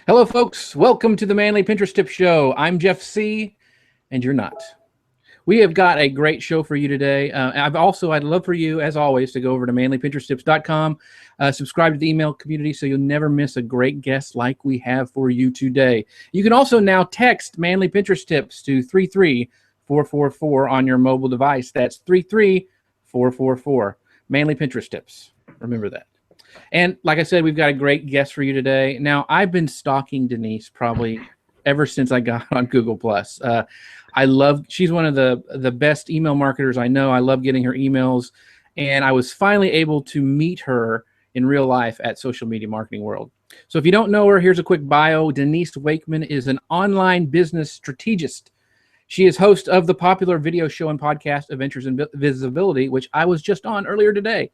Hello, folks. Welcome to the Manly Pinterest Tip Show. I'm Jeff C., and you're not. We have got a great show for you today. I'd love for you, as always, to go over to manlypinteresttips.com, subscribe to the email community so you'll never miss a great guest like we have for you today. You can also now text Manly Pinterest Tips to 33444 on your mobile device. That's 33444. Manly Pinterest Tips. Remember that. And like I said, we've got a great guest for you today. Now, I've been stalking Denise probably ever since I got on Google+. She's one of the best email marketers I know. I love getting her emails. And I was finally able to meet her in real life at Social Media Marketing World. So if you don't know her, here's a quick bio. Denise Wakeman is an online business strategist. She is host of the popular video show and podcast Adventures in Visibility, which I was just on earlier today.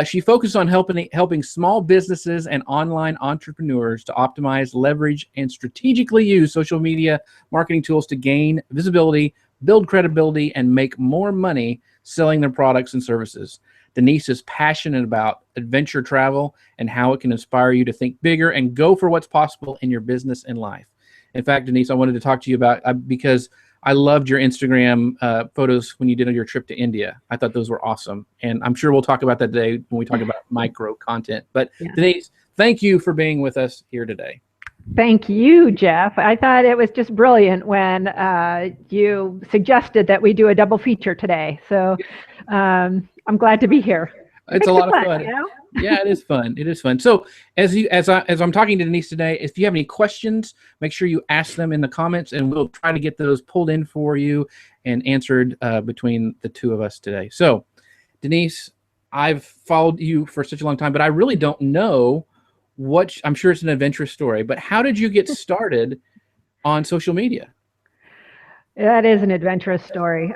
She focuses on helping small businesses and online entrepreneurs to optimize, leverage, and strategically use social media marketing tools to gain visibility, build credibility, and make more money selling their products and services. Denise is passionate about adventure travel and how it can inspire you to think bigger and go for what's possible in your business and life. In fact, Denise, I wanted to talk to you about because I loved your Instagram photos when you did your trip to India. I thought those were awesome. And I'm sure we'll talk about that today when we talk about micro content. But yeah. Denise, thank you for being with us here today. Thank you, Jeff. I thought it was just brilliant when you suggested that we do a double feature today. So I'm glad to be here. It's a lot of fun. You know? Yeah, it is fun. It is fun. So as I'm talking to Denise today, if you have any questions, make sure you ask them in the comments, and we'll try to get those pulled in for you and answered between the two of us today. So, Denise, I've followed you for such a long time, but I really don't know I'm sure it's an adventurous story, but how did you get started on social media? That is an adventurous story.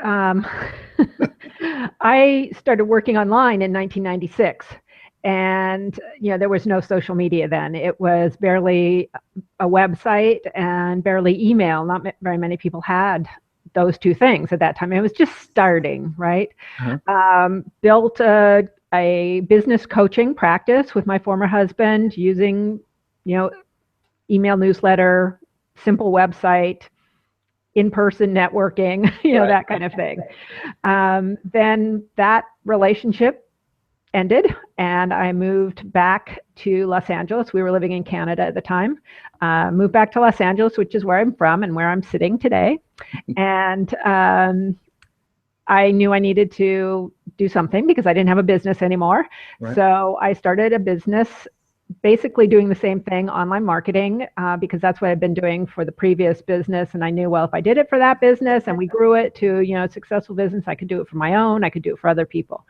I started working online in 1996, and there was no social media then. It was barely a website and barely email. Not very many people had those two things at that time. It was just starting, right? Uh-huh. Built a business coaching practice with my former husband using, email newsletter, simple website, in-person networking, right. That kind of thing. Then that relationship ended, and I moved back to Los Angeles. We were living in Canada at the time. Moved back to Los Angeles, which is where I'm from and where I'm sitting today. And I knew I needed to do something because I didn't have a business anymore. Right. So I started a business basically doing the same thing, online marketing, because that's what I've been doing for the previous business. And I knew, well, if I did it for that business and we grew it to, a successful business, I could do it for my own, I could do it for other people.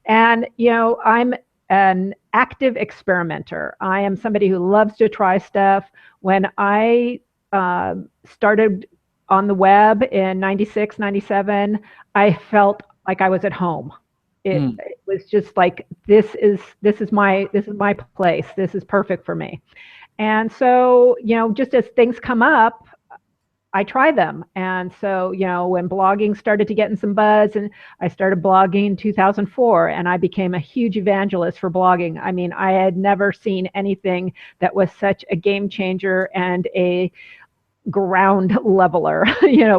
And, I'm an active experimenter. I am somebody who loves to try stuff. When I started on the web in 96, 97, I felt like I was at home. It was just like, this is my place. This is perfect for me. And so, just as things come up, I try them. And so, when blogging started to get in some buzz, and I started blogging in 2004, and I became a huge evangelist for blogging. I mean, I had never seen anything that was such a game changer and a ground leveler,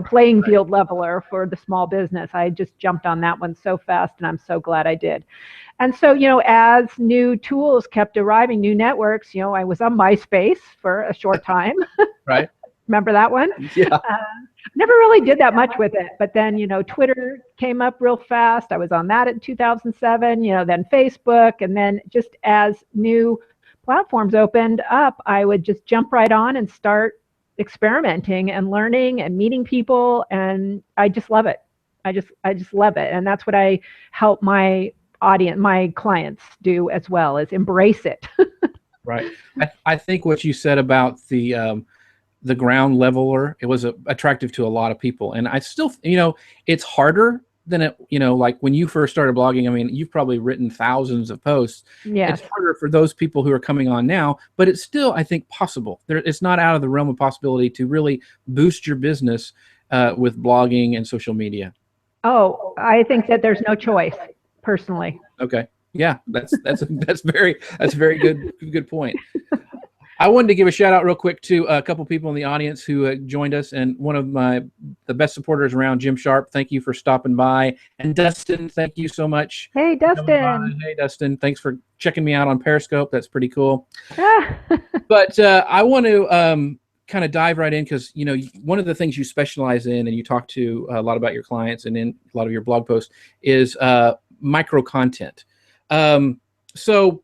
playing field leveler for the small business. I just jumped on that one so fast, and I'm so glad I did. And so, as new tools kept arriving, new networks, I was on MySpace for a short time. Right. Remember that one? Yeah. Never really did that much with it. But then, Twitter came up real fast. I was on that in 2007, then Facebook. And then just as new platforms opened up, I would just jump right on and start experimenting and learning and meeting people. And I just love it. I just love it. And that's what I help my audience, my clients do as well, is embrace it. Right. I think what you said about the ground leveler, it was attractive to a lot of people. And I still, it's harder than it, like when you first started blogging. I mean, you've probably written thousands of posts. Yes. It's harder for those people who are coming on now, but it's still, I think, possible. It's not out of the realm of possibility to really boost your business with blogging and social media. Oh, I think that there's no choice, personally. Okay. Yeah, that's very good point. I wanted to give a shout out real quick to a couple people in the audience who joined us, and one of the best supporters around, Jim Sharp. Thank you for stopping by, and Dustin, thank you so much. Hey, Dustin. Hey, Dustin, thanks for checking me out on Periscope. That's pretty cool. Ah. But I want to kind of dive right in because one of the things you specialize in, and you talk to a lot about your clients, and in a lot of your blog posts, is micro content. So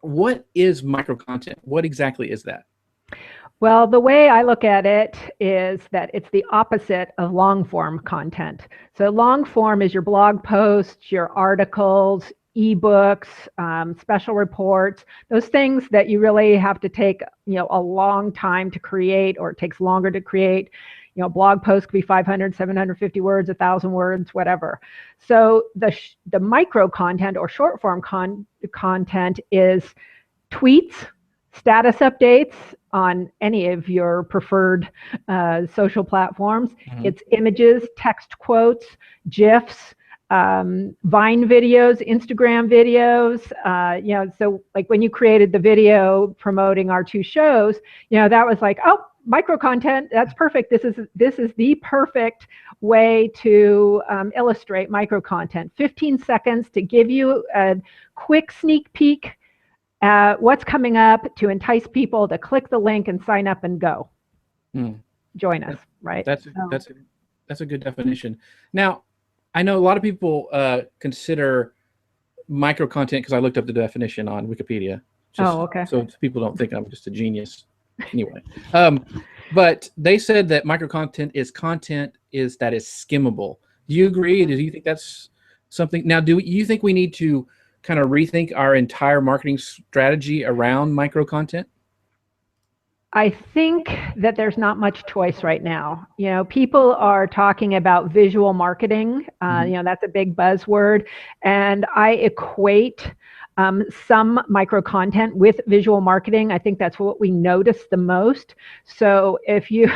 what is micro content? What exactly is that? Well, the way I look at it is that it's the opposite of long form content. So long form is your blog posts, your articles, ebooks, special reports, those things that you really have to take, a long time to create, or it takes longer to create. Blog posts could be 500, 750 words, 1,000 words, whatever. So the micro content or short form content is tweets, status updates on any of your preferred social platforms. Mm-hmm. It's images, text quotes, GIFs, Vine videos, Instagram videos. So like when you created the video promoting our two shows, that was like, oh, micro content, that's perfect. This is the perfect way to illustrate micro content. 15 seconds to give you a quick sneak peek at what's coming up, to entice people to click the link and sign up and go. Join us, right? That's a good definition. Now, I know a lot of people consider micro content, because I looked up the definition on Wikipedia. Okay. So people don't think I'm just a genius. Anyway, but they said that micro content is that is skimmable. Do you agree? Do you think that's something? Now, do you think we need to kind of rethink our entire marketing strategy around micro content? I think that there's not much choice right now. People are talking about visual marketing. That's a big buzzword, and I equate some micro content with visual marketing. I think that's what we notice the most. So if you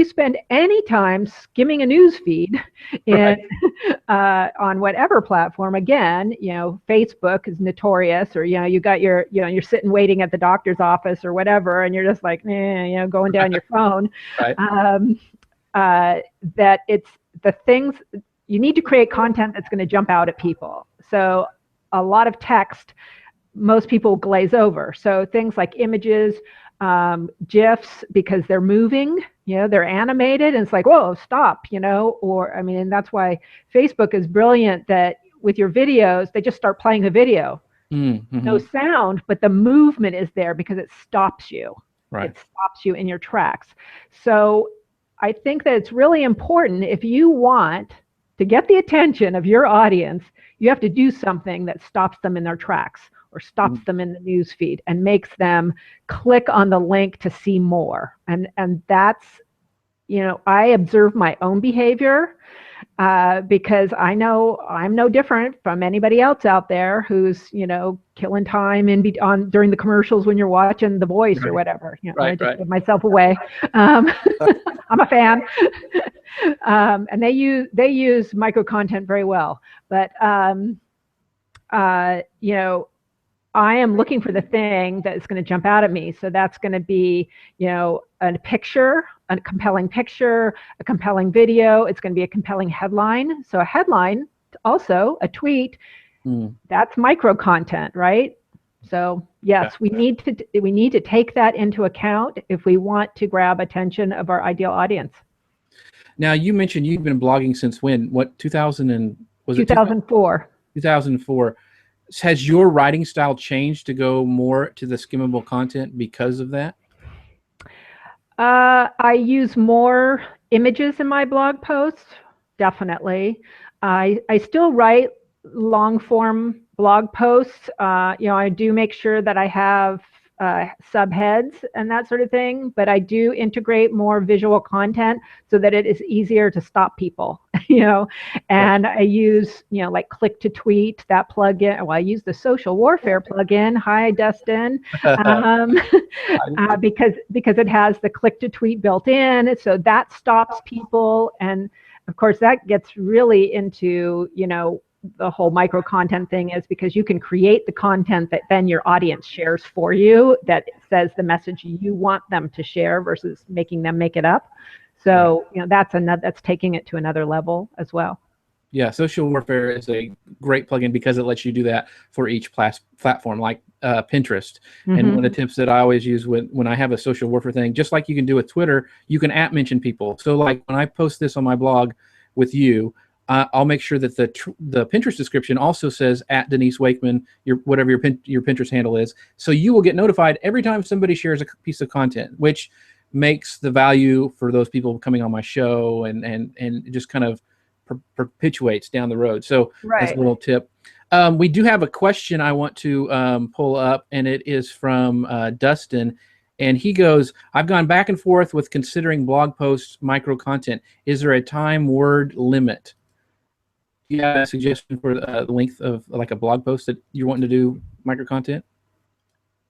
spend any time skimming a news feed on whatever platform, again, Facebook is notorious, or you got you're sitting waiting at the doctor's office or whatever, and you're just like, going down your phone. That it's the things you need to create content that's going to jump out at people. So a lot of text, most people glaze over. So things like images, GIFs, because they're moving, they're animated, and it's like, whoa, stop, and that's why Facebook is brilliant, that with your videos, they just start playing the video. Mm-hmm. No sound, but the movement is there because it stops you. Right. It stops you in your tracks. So I think that it's really important, if you want to get the attention of your audience, you have to do something that stops them in their tracks, or stops them in the news feed and makes them click on the link to see more. And that's, I observe my own behavior because I know I'm no different from anybody else out there who's, killing time during the commercials when you're watching The Voice or whatever. I just give myself away. I'm a fan. And they use micro content very well, but I am looking for the thing that is going to jump out at me. So that's going to be, a picture, a compelling picture, a compelling video. It's going to be a compelling headline. So a headline, also a tweet, that's micro content, right? So yes, we need to take that into account if we want to grab attention of our ideal audience. Now, you mentioned you've been blogging since when? What, 2004. 2004. Has your writing style changed to go more to the skimmable content because of that? I use more images in my blog posts, definitely. I still write long form blog posts. I do make sure that I have subheads and that sort of thing, but I do integrate more visual content so that it is easier to stop people, and I use, like click to tweet, that plugin. Well, I use the social warfare plugin. Hi, Dustin. Because it has the click to tweet built in. So that stops people. And of course that gets really into, the whole micro content thing is, because you can create the content that then your audience shares for you, that says the message you want them to share versus making them make it up. So, that's taking it to another level as well. Yeah, Social Warfare is a great plugin because it lets you do that for each platform, like Pinterest. And one of the tips that I always use when I have a social warfare thing, just like you can do with Twitter, you can mention people. So like when I post this on my blog with you, I'll make sure that the Pinterest description also says @Denise Wakeman, whatever your Pinterest handle is. So you will get notified every time somebody shares a piece of content, which makes the value for those people coming on my show and just kind of perpetuates down the road. So that's a little tip. We do have a question I want to pull up, and it is from Dustin. And he goes, I've gone back and forth with considering blog posts micro content. Is there a time word limit? Do you have a suggestion for the length of like a blog post that you're wanting to do micro content?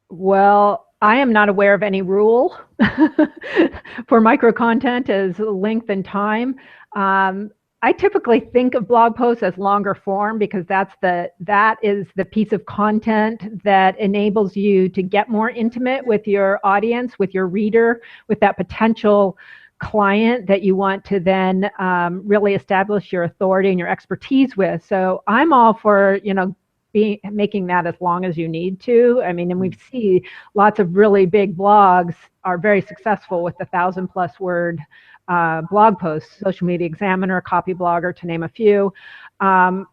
Well, I am not aware of any rule for micro content as length and time. I typically think of blog posts as longer form because that is the piece of content that enables you to get more intimate with your audience, with your reader, with that potential client that you want to then really establish your authority and your expertise with. So I'm all for, making that as long as you need to. I mean, and we see lots of really big blogs are very successful with the 1,000+ word blog posts, Social Media Examiner, Copy Blogger, to name a few. But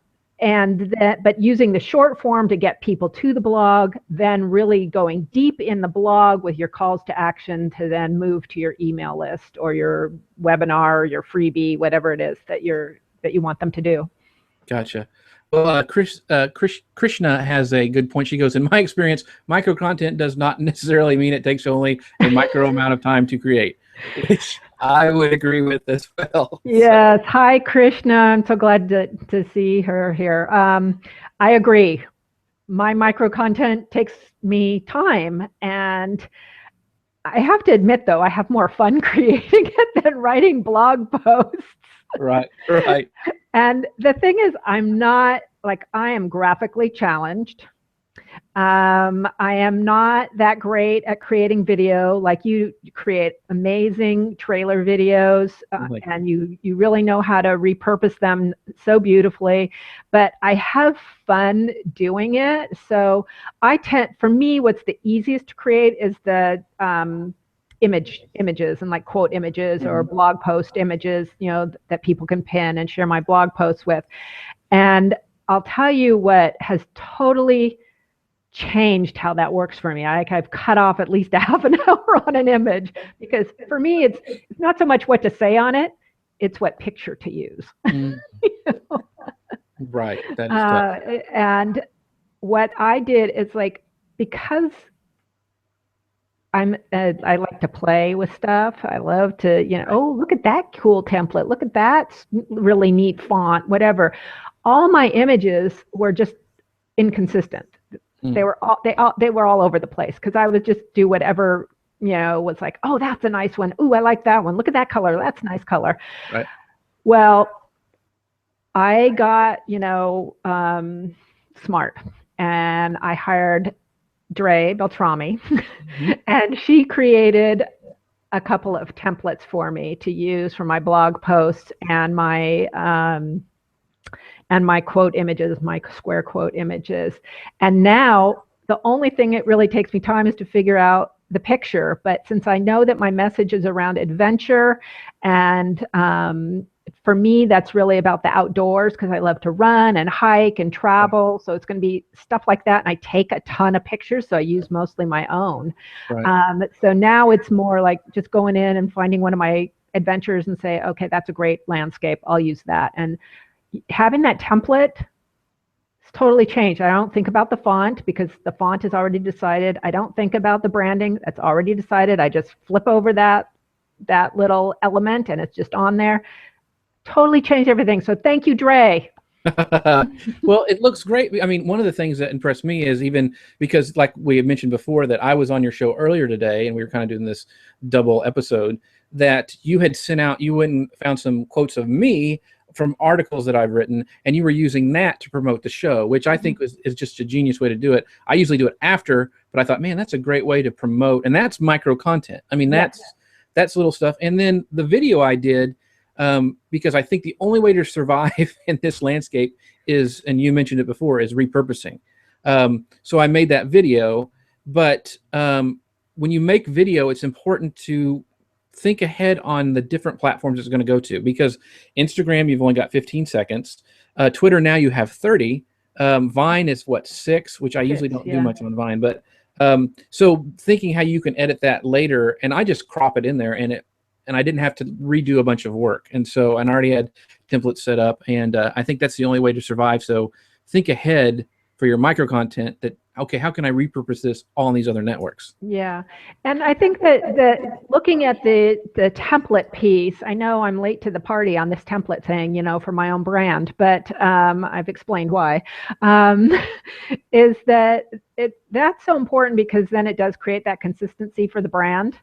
using the short form to get people to the blog, then really going deep in the blog with your calls to action to then move to your email list or your webinar or your freebie, whatever it is that you want them to do. Gotcha. Well, Krishna has a good point. She goes, in my experience, micro content does not necessarily mean it takes only a micro amount of time to create, which I would agree with as well. Yes. So. Hi, Krishna. I'm so glad to see her here. I agree. My micro content takes me time, and I have to admit, though, I have more fun creating it than writing blog posts. Right. And the thing is, I am graphically challenged. I am not that great at creating video. Like you create amazing trailer videos and you really know how to repurpose them so beautifully, but I have fun doing it. So for me, what's the easiest to create is the images and like quote images or blog post images, that people can pin and share my blog posts with. And I'll tell you what has totally changed how that works for me. I've cut off at least a half an hour on an image because for me, it's not so much what to say on it, it's what picture to use. Right. That is tough. And what I did is because I like to play with stuff. I love to, oh, look at that cool template. Look at that really neat font, whatever. All my images were just inconsistent. They were all over the place because I would just do whatever, was like, oh, that's a nice one. Ooh, I like that one. Look at that color. That's a nice color. Right. Well, I got, smart, and I hired Dre Beltrami, and she created a couple of templates for me to use for my blog posts and my quote images, my square quote images. And now the only thing it really takes me time is to figure out the picture. But since I know that my message is around adventure, and for me, that's really about the outdoors because I love to run and hike and travel. So it's going to be stuff like that. And I take a ton of pictures, so I use mostly my own. Right. So now it's more like just going in and finding one of my adventures and say, okay, that's a great landscape. I'll use that. And having that template has totally changed. I don't think about the font because the font is already decided. I don't think about the branding. That's already decided. I just flip over that little element and it's just on there. Totally changed everything. So thank you, Dre. Well, it looks great. I mean, one of the things that impressed me is even because, like we had mentioned before, that I was on your show earlier today and we were kind of doing this double episode, that you had sent out, you went and found some quotes of me from articles that I've written, and you were using that to promote the show, which I think is just a genius way to do it. I usually do it after, but I thought, man, that's a great way to promote, and that's micro content. I mean, that's little stuff. And then the video I did, because I think the only way to survive in this landscape is, and you mentioned it before, is repurposing. So I made that video, but when you make video, it's important to think ahead on the different platforms it's going to go to, because Instagram, you've only got 15 seconds. Twitter, now you have 30. Vine is what, 6, which I usually don't do much on Vine, but so thinking how you can edit that later, and I just crop it in there, and I didn't have to redo a bunch of work. And so I already had templates set up, and I think that's the only way to survive. So think ahead for your micro content, that, okay, how can I repurpose this all on these other networks? Yeah. And I think that looking at the template piece, I know I'm late to the party on this template thing, for my own brand, but I've explained why, is that that's so important, because then it does create that consistency for the brand.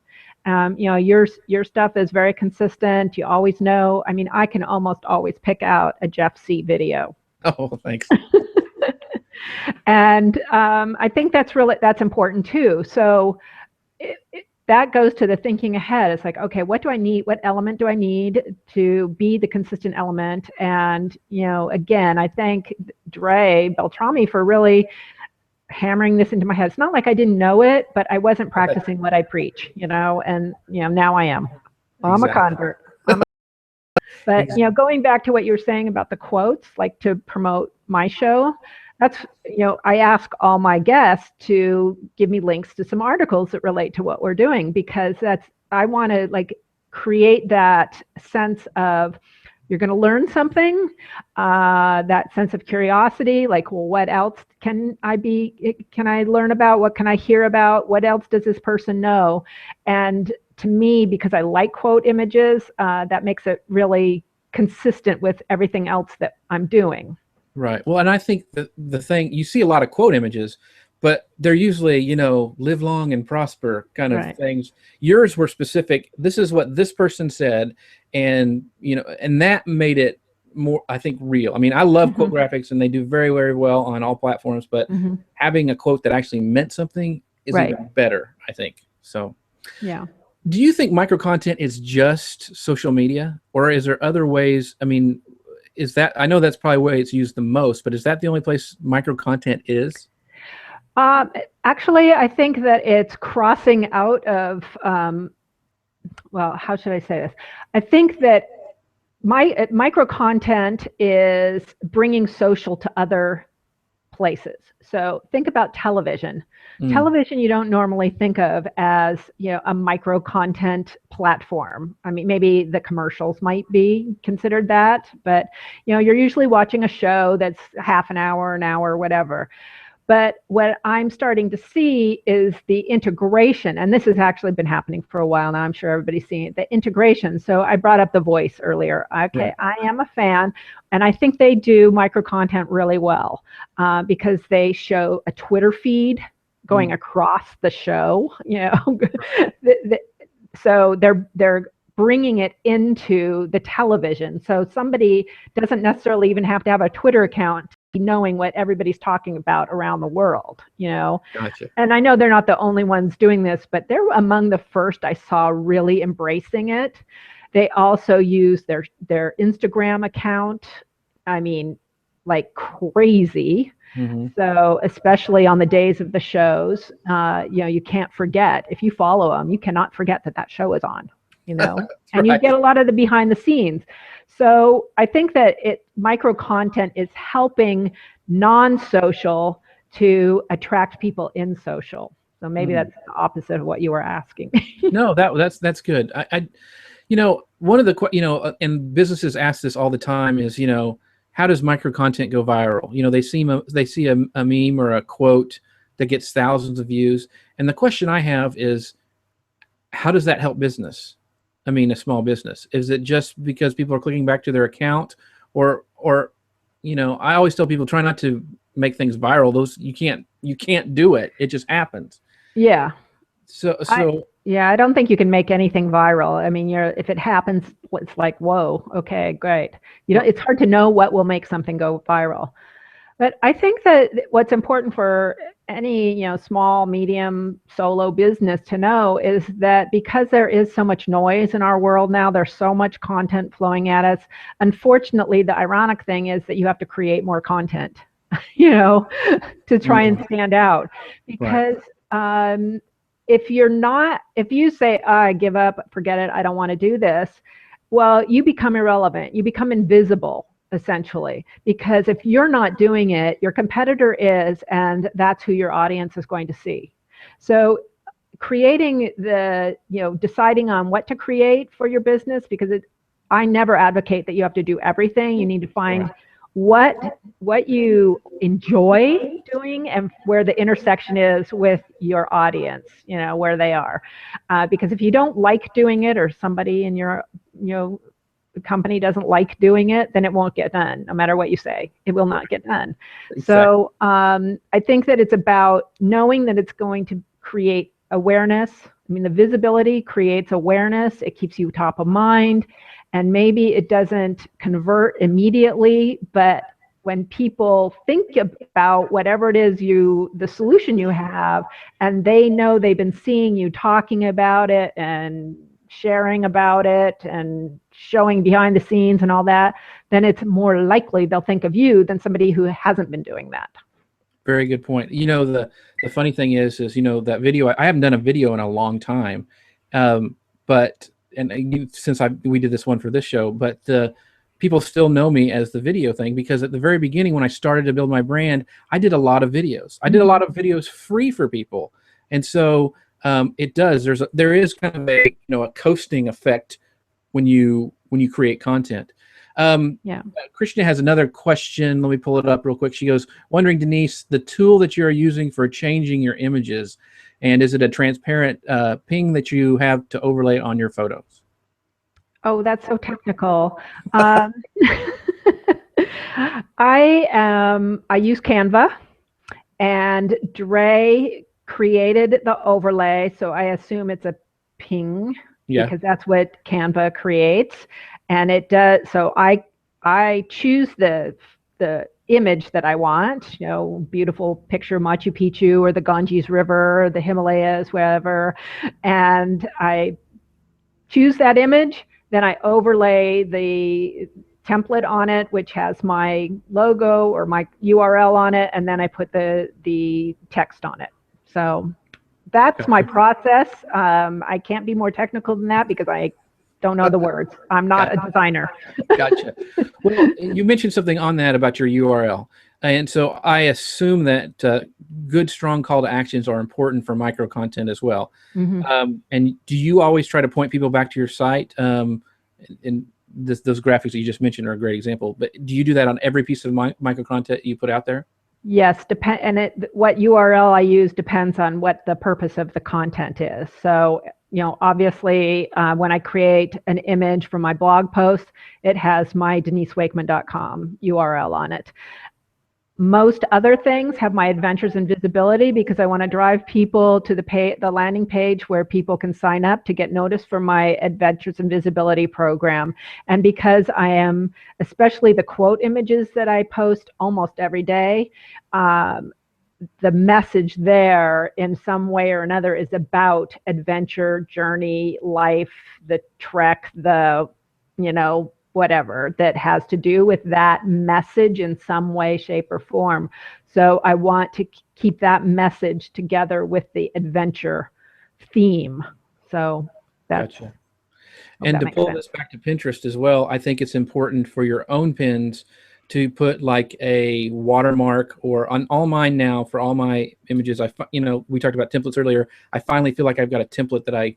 Your stuff is very consistent. You always know. I mean, I can almost always pick out a Jeff C. video. Oh, thanks. And I think that's important too. So that goes to the thinking ahead. It's like, okay, what do I need? What element do I need to be the consistent element? And, again, I thank Dre Beltrami for really hammering this into my head. It's not like I didn't know it, but I wasn't practicing what I preach, and, now I am. Well, I'm a convert. But, going back to what you were saying about the quotes, like to promote my show, that's, I ask all my guests to give me links to some articles that relate to what we're doing, because I want to create that sense of, you're going to learn something, that sense of curiosity, well, what else can I learn about? What can I hear about? What else does this person know? And to me, because I like quote images, that makes it really consistent with everything else that I'm doing. Right. Well, and I think the thing, you see a lot of quote images, but they're usually, live long and prosper kind of things. Yours were specific. This is what this person said. And, and that made it more, I think, real. I mean, I love quote graphics, and they do very, very well on all platforms, but having a quote that actually meant something is even better, I think. So, yeah. Do you think micro content is just social media, or is there other ways? I mean, I know that's probably where it's used the most, but is that the only place micro content is? Actually, I think that it's crossing out of, well, how should I say this? I think that micro content is bringing social to other places. So think about television. Television, you don't normally think of as, a micro content platform. I mean, maybe the commercials might be considered that, but, you're usually watching a show that's half an hour, whatever. But what I'm starting to see is the integration, and this has actually been happening for a while now. I'm sure everybody's seeing it, the integration. So I brought up The Voice earlier. Okay, I am a fan, and I think they do micro content really well, because they show a Twitter feed going across the show. So they're bringing it into the television. So somebody doesn't necessarily even have to have a Twitter account knowing what everybody's talking about around the world, Gotcha. And I know they're not the only ones doing this, but they're among the first I saw really embracing it. They also use their Instagram account, I mean, like crazy. So especially on the days of the shows, you can't forget, if you follow them, you cannot forget that show is on, and you get a lot of the behind the scenes. So I think that micro content is helping non-social to attract people in social. So maybe that's the opposite of what you were asking. No, that's good. One of the, and businesses ask this all the time is, how does micro content go viral? They see a meme or a quote that gets thousands of views. And the question I have is, how does that help business? I mean, a small business. Is it just because people are clicking back to their account, or I always tell people, try not to make things viral. You can't do it. It just happens. Yeah. So Yeah, I don't think you can make anything viral. I mean, if it happens, it's like, whoa, okay, great. It's hard to know what will make something go viral. But I think that what's important for any, small, medium, solo business to know is that because there is so much noise in our world now, there's so much content flowing at us. Unfortunately, the ironic thing is that you have to create more content, to try and stand out. Because if you say, oh, I give up, forget it, I don't want to do this, well, you become irrelevant. You become invisible, essentially, because if you're not doing it, your competitor is, and that's who your audience is going to see. So creating deciding on what to create for your business, because I never advocate that you have to do everything. You need to find what you enjoy doing and where the intersection is with your audience, where they are. Because if you don't like doing it, or somebody in your, company doesn't like doing it, then it won't get done. No matter what you say, it will not get done. Exactly. So I think that it's about knowing that it's going to create awareness. I mean, the visibility creates awareness. It keeps you top of mind. And maybe it doesn't convert immediately, but when people think about whatever it is the solution you have, and they know they've been seeing you talking about it and sharing about it and showing behind the scenes and all that, then it's more likely they'll think of you than somebody who hasn't been doing that. Very good point. The funny thing is that video, I haven't done a video in a long time, but since we did this one for this show, but people still know me as the video thing, because at the very beginning, when I started to build my brand, I did a lot of videos. I did a lot of videos free for people, and so there is kind of a coasting effect when you create content. Christian has another question. Let me pull it up real quick. She goes, wondering, Denise, the tool that you're using for changing your images, and is it a transparent ping that you have to overlay on your photos? Oh, that's so technical. I use Canva, and Dre created the overlay, so I assume it's a ping, because that's what Canva creates. And it does. So I choose the image that I want, beautiful picture, Machu Picchu or the Ganges River, or the Himalayas, wherever, and I choose that image. Then I overlay the template on it, which has my logo or my URL on it, and then I put the text on it. So that's my process. I can't be more technical than that because I don't know the words. I'm not a designer. Gotcha. Well, you mentioned something on that about your URL. And so I assume that good, strong call to actions are important for micro content as well. Mm-hmm. And do you always try to point people back to your site? And those graphics that you just mentioned are a great example. But do you do that on every piece of micro content you put out there? Yes, what URL I use depends on what the purpose of the content is. So, obviously, when I create an image for my blog post, it has my denisewakeman.com URL on it. Most other things have my adventures in visibility, because I want to drive people to the landing page where people can sign up to get noticed for my adventures in visibility program. And because I am, especially the quote images that I post almost every day, the message there in some way or another is about adventure, journey, life, the trek, the, whatever that has to do with that message in some way, shape, or form. So I want to keep that message together with the adventure theme. So that's gotcha. And to pull this back to Pinterest as well, I think it's important for your own pins to put like a watermark, or on all mine now, for all my images. We talked about templates earlier. I finally feel like I've got a template that I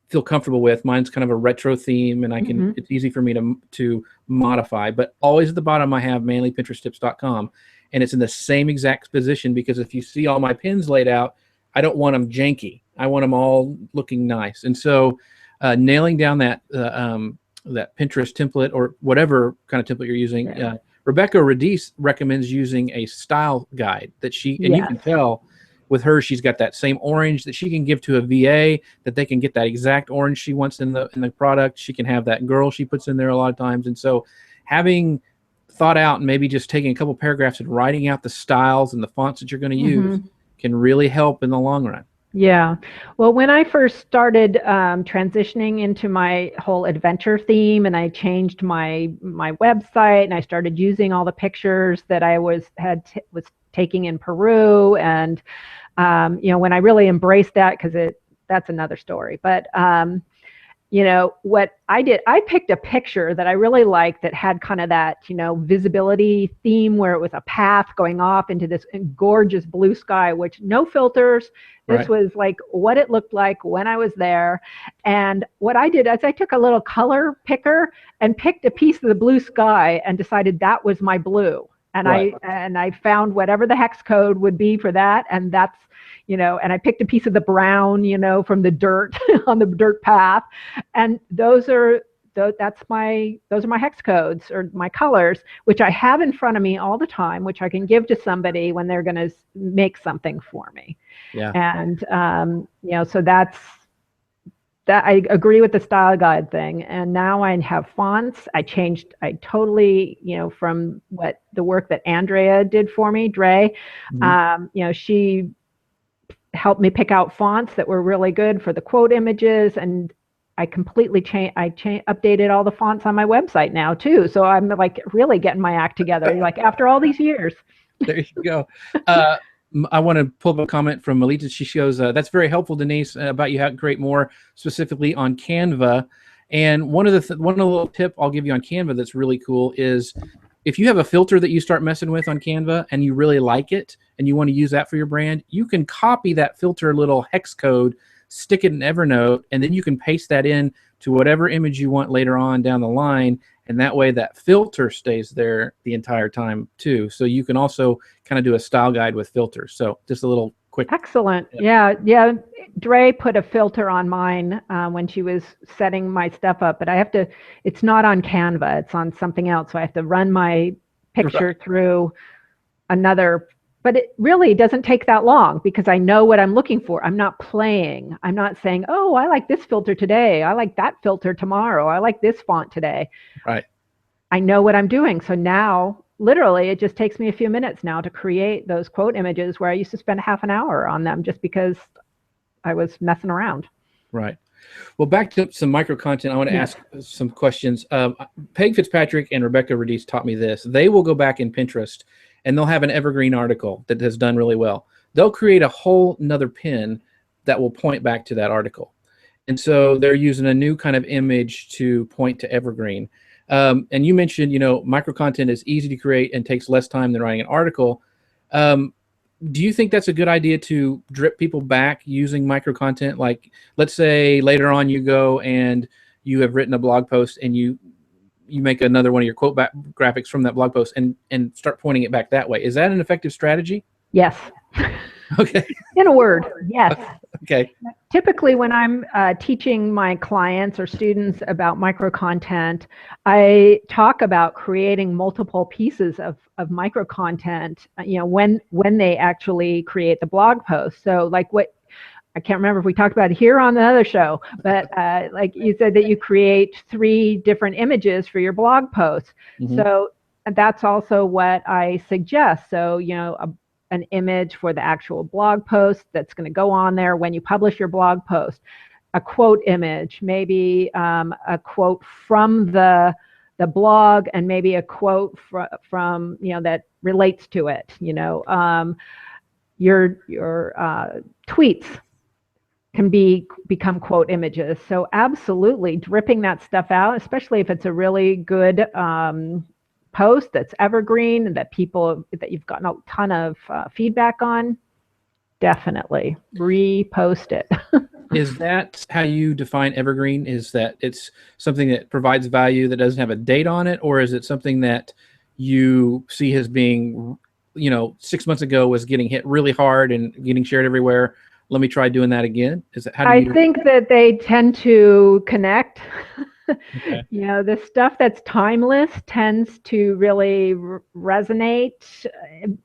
feel comfortable with. Mine's kind of a retro theme, and I can it's easy for me to modify. But always at the bottom, I have manlypinteresttips.com, and it's in the same exact position, because if you see all my pins laid out, I don't want them janky. I want them all looking nice. And so nailing down that Pinterest template, or whatever kind of template you're using. Rebecca Radice recommends using a style guide that and you can tell with her, she's got that same orange that she can give to a VA, that they can get that exact orange she wants in the product. She can have that girl she puts in there a lot of times. And so having thought out and maybe just taking a couple paragraphs and writing out the styles and the fonts that you're going to use can really help in the long run. Yeah. Well, when I first started transitioning into my whole adventure theme, and I changed my website, and I started using all the pictures that I was taking in Peru, and when I really embraced that, because that's another story. But what I did, I picked a picture that I really liked that had kind of that, visibility theme, where it was a path going off into this gorgeous blue sky, which no filters. This was like what it looked like when I was there. And what I did is I took a little color picker and picked a piece of the blue sky and decided that was my blue. And I found whatever the hex code would be for that. And that's, and I picked a piece of the brown, from the dirt on the dirt path. And those are my hex codes, or my colors, which I have in front of me all the time, which I can give to somebody when they're going to make something for me. Yeah. And, so that's that. I agree with the style guide thing. And now I have fonts. I totally, from the work that Andrea did for me, Dre, she helped me pick out fonts that were really good for the quote images, and I completely updated all the fonts on my website now too. So I'm like really getting my act together, like after all these years. There you go. I want to pull up a comment from Melita. She shows, that's very helpful, Denise, about you how to create more specifically on Canva. And one little tip I'll give you on Canva that's really cool is, if you have a filter that you start messing with on Canva and you really like it and you want to use that for your brand, you can copy that filter little hex code, stick it in Evernote, and then you can paste that in to whatever image you want later on down the line. And that way that filter stays there the entire time too. So you can also kind of do a style guide with filters. So just a little quick. Excellent. Yeah. Dre put a filter on mine when she was setting my stuff up, but it's not on Canva, it's on something else. So I have to run my picture through another, but it really doesn't take that long because I know what I'm looking for. I'm not playing. I'm not saying, oh, I like this filter today. I like that filter tomorrow. I like this font today. Right. I know what I'm doing. So now literally it just takes me a few minutes now to create those quote images where I used to spend half an hour on them just because I was messing around. Right. Well, back to some micro content, I want to ask some questions. Peg Fitzpatrick and Rebecca Radice taught me this. They will go back in Pinterest and they'll have an evergreen article that has done really well. They'll create a whole nother pin that will point back to that article. And so they're using a new kind of image to point to evergreen. And you mentioned, micro content is easy to create and takes less time than writing an article. Do you think that's a good idea to drip people back using micro content? Like, let's say later on you go and you have written a blog post and you make another one of your quote graphics from that blog post and start pointing it back that way. Is that an effective strategy? Yes. Okay. In a word, yes. Okay. Typically, when I'm teaching my clients or students about micro content, I talk about creating multiple pieces of micro content, when they actually create the blog post. So like I can't remember if we talked about it here on the other show, but like you said that you create 3 different images for your blog post. Mm-hmm. So that's also what I suggest. So, an image for the actual blog post that's going to go on there when you publish your blog post, a quote image, maybe a quote from the blog, and maybe a quote from that relates to it. Your tweets can become quote images. So absolutely dripping that stuff out, especially if it's a really good post that's evergreen and that you've gotten a ton of feedback on, definitely repost it. Is that how you define evergreen? Is that it's something that provides value that doesn't have a date on it, or is it something that you see as being, 6 months ago was getting hit really hard and getting shared everywhere? Let me try doing that again. Is that how do you... I think that they tend to connect. Okay. The stuff that's timeless tends to really resonate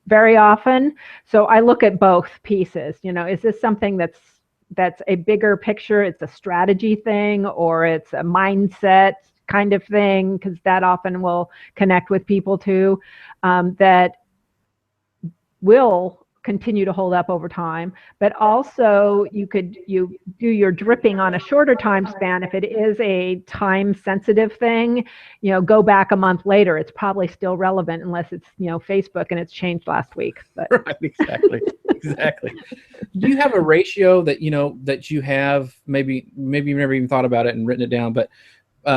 very often. So I look at both pieces. Is this something that's a bigger picture? It's a strategy thing, or it's a mindset kind of thing, because that often will connect with people too, that will continue to hold up over time. But also you do your dripping on a shorter time span. If it is a time sensitive thing, go back a month later, it's probably still relevant, unless it's Facebook and it's changed last week. But Right, exactly. Do you have a ratio that that you have, maybe you've never even thought about it and written it down, but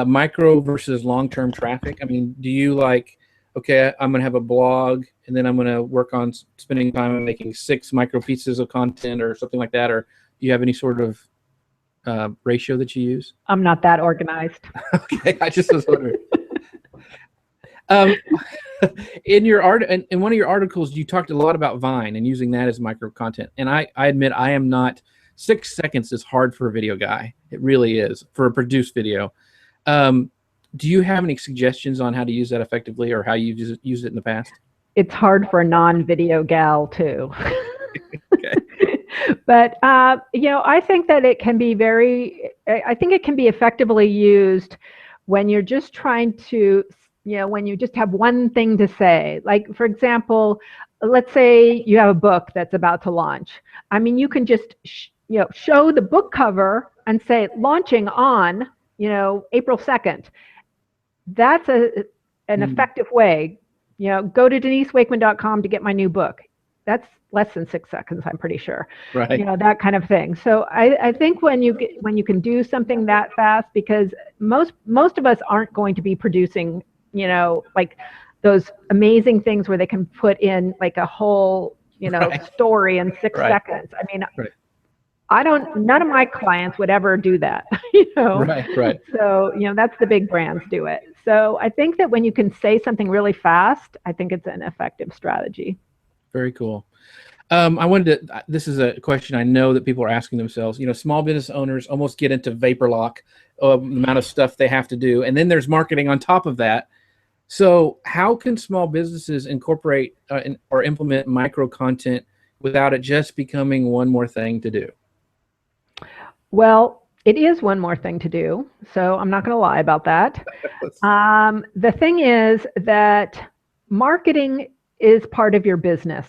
micro versus long-term traffic? I mean, do you like, okay, I'm going to have a blog and then I'm going to work on spending time on making 6 micro pieces of content or something like that? Or do you have any sort of ratio that you use? I'm not that organized. Okay, I just was wondering. In one of your articles, you talked a lot about Vine and using that as micro content. And I admit I am not. 6 seconds is hard for a video guy. It really is, for a produced video. Do you have any suggestions on how to use that effectively, or how you've used it in the past? It's hard for a non-video gal too. Okay. But I think that it can be effectively used when you're just trying to, when you just have one thing to say. Like, for example, let's say you have a book that's about to launch. I mean, you can just show the book cover and say launching on April 2nd. That's an effective way. Go to denisewakeman.com to get my new book. That's less than 6 seconds, I'm pretty sure. Right. That kind of thing. So I think when you can do something that fast, because most of us aren't going to be producing, like those amazing things where they can put in like a whole, Right. story in 6 Right. seconds. I mean, Right. none of my clients would ever do that, Right. So, that's the big brands do it. So I think that when you can say something really fast, I think it's an effective strategy. Very cool. This is a question I know that people are asking themselves. Small business owners almost get into vapor lock of the amount of stuff they have to do. And then there's marketing on top of that. So how can small businesses incorporate or implement micro content without it just becoming one more thing to do? Well, it is one more thing to do, so I'm not going to lie about that. The thing is that marketing is part of your business.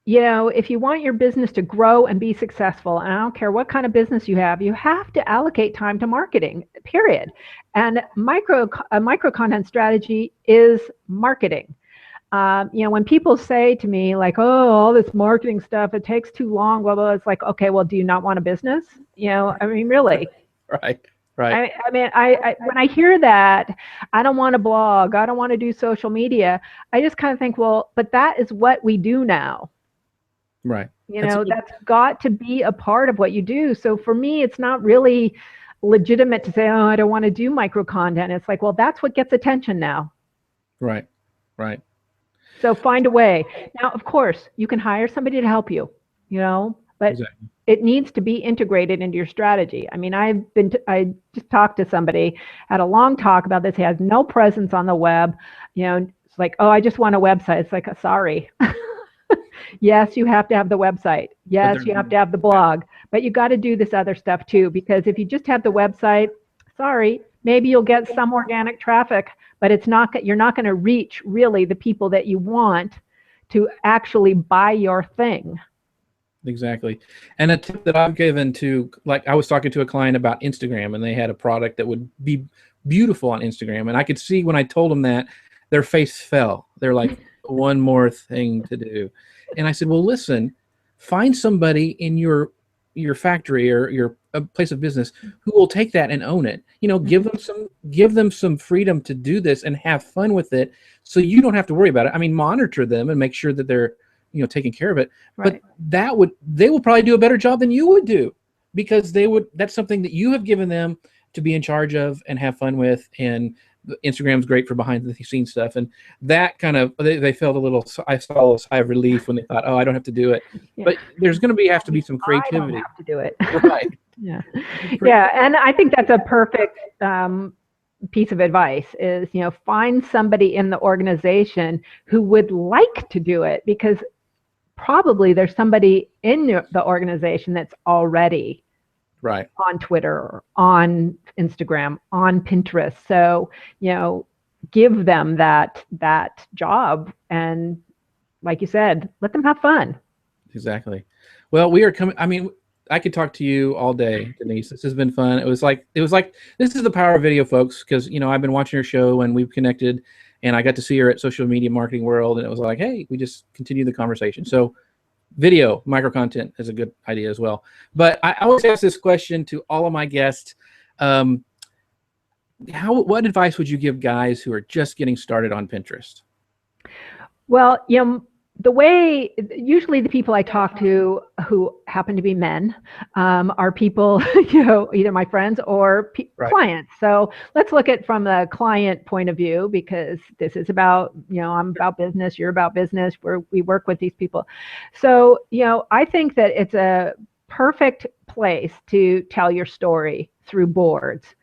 If you want your business to grow and be successful, and I don't care what kind of business you have to allocate time to marketing, period. And a micro content strategy is marketing. When people say to me like, oh, all this marketing stuff, it takes too long, blah, blah, it's like, okay, well, do you not want a business? I mean, really. Right. I mean, when I hear that, I don't want to blog, I don't want to do social media, I just kind of think, well, but that is what we do now. Right. That's got to be a part of what you do. So for me, it's not really legitimate to say, oh, I don't want to do micro content. It's like, well, that's what gets attention now. Right. So find a way. Now, of course, you can hire somebody to help you, but Exactly. It needs to be integrated into your strategy. I mean, I just talked to somebody, had a long talk about this. He has no presence on the web. It's like, oh, I just want a website. It's like, sorry. Yes, you have to have the website. Yes, you have to have the blog, but you got to do this other stuff too, because if you just have the website, sorry, maybe you'll get some organic traffic, but you're not going to reach really the people that you want to actually buy your thing. Exactly. And a tip that I've given to, like, I was talking to a client about Instagram, and they had a product that would be beautiful on Instagram. And I could see when I told them that, their face fell. They're like, one more thing to do. And I said, well, listen, find somebody in your factory or your place of business who will take that and own it. Give them some freedom to do this and have fun with it, so you don't have to worry about it. I mean, monitor them and make sure that they're taking care of it. Right. But they will probably do a better job than you would do, because that's something that you have given them to be in charge of and have fun with. And Instagram's great for behind the scenes stuff, and that kind of they felt a little. I saw a sigh of relief when they thought, oh, I don't have to do it. Yeah. But there's going to have to be some creativity. I don't have to do it. Right. Yeah. Yeah. And I think that's a perfect piece of advice is, find somebody in the organization who would like to do it, because probably there's somebody in the organization that's already Right. on Twitter, or on Instagram, on Pinterest. So, give them that job, and like you said, let them have fun. Exactly. Well, we are coming. I mean, I could talk to you all day, Denise. This has been fun. It was like this is the power of video, folks. Because I've been watching your show and we've connected, and I got to see her at Social Media Marketing World, and it was like, hey, we just continue the conversation. So, video micro content is a good idea as well. But I always ask this question to all of my guests: what advice would you give guys who are just getting started on Pinterest? Well, the way usually the people I talk to who happen to be men are people, either my friends or Right. clients. So let's look at from the client point of view, because this is about, I'm about business, you're about business, we work with these people. So, I think that it's a perfect place to tell your story through boards,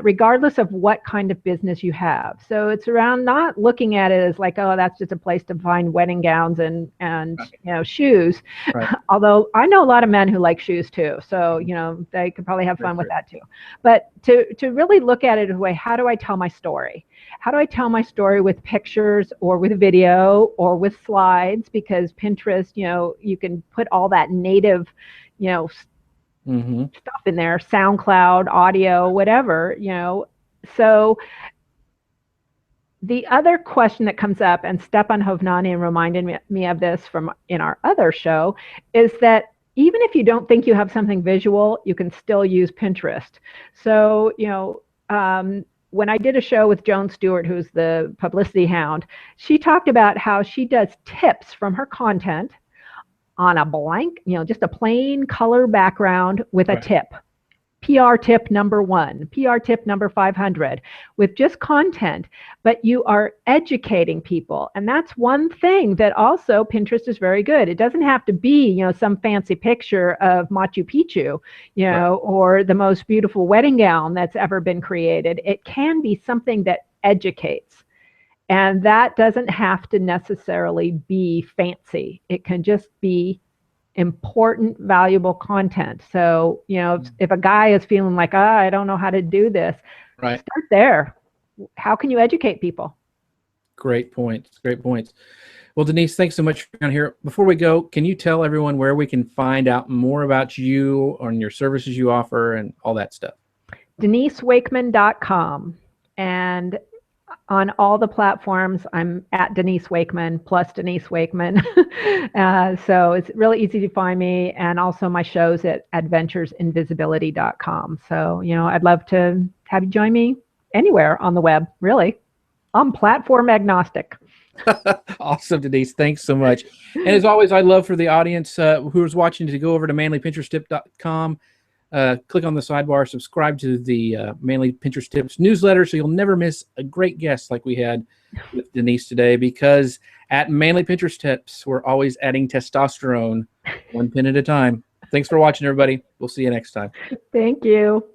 regardless of what kind of business you have. So it's around not looking at it as like, oh, that's just a place to find wedding gowns and shoes. Right. Although I know a lot of men who like shoes too, so they could probably have fun with that too. But to really look at it as a way, how do I tell my story? How do I tell my story with pictures or with video or with slides? Because Pinterest, you can put all that native, stuff in there, SoundCloud, audio, whatever, So the other question that comes up, and Stepan Hovnanian reminded me of this from in our other show, is that even if you don't think you have something visual, you can still use Pinterest. So, when I did a show with Joan Stewart, who's the publicity hound, she talked about how she does tips from her content on a blank, just a plain color background with a tip. PR tip number 1, PR tip number 500, with just content, but you are educating people. And that's one thing that also Pinterest is very good. It doesn't have to be, some fancy picture of Machu Picchu, or the most beautiful wedding gown that's ever been created. It can be something that educates. And that doesn't have to necessarily be fancy. It can just be important, valuable content. So, if a guy is feeling like, I don't know how to do this, start there. How can you educate people? Great points. Great points. Well, Denise, thanks so much for being here. Before we go, can you tell everyone where we can find out more about you and your services you offer and all that stuff? DeniseWakeman.com. And on all the platforms, I'm at Denise Wakeman plus Denise Wakeman. So it's really easy to find me. And also my shows at adventuresinvisibility.com. So, I'd love to have you join me anywhere on the web, really. I'm platform agnostic. Awesome, Denise. Thanks so much. And as always, I'd love for the audience who's watching to go over to manlypinteresttip.com. Click on the sidebar, subscribe to the Manly Pinterest Tips newsletter so you'll never miss a great guest like we had with Denise today, because at Manly Pinterest Tips, we're always adding testosterone one pin at a time. Thanks for watching, everybody. We'll see you next time. Thank you.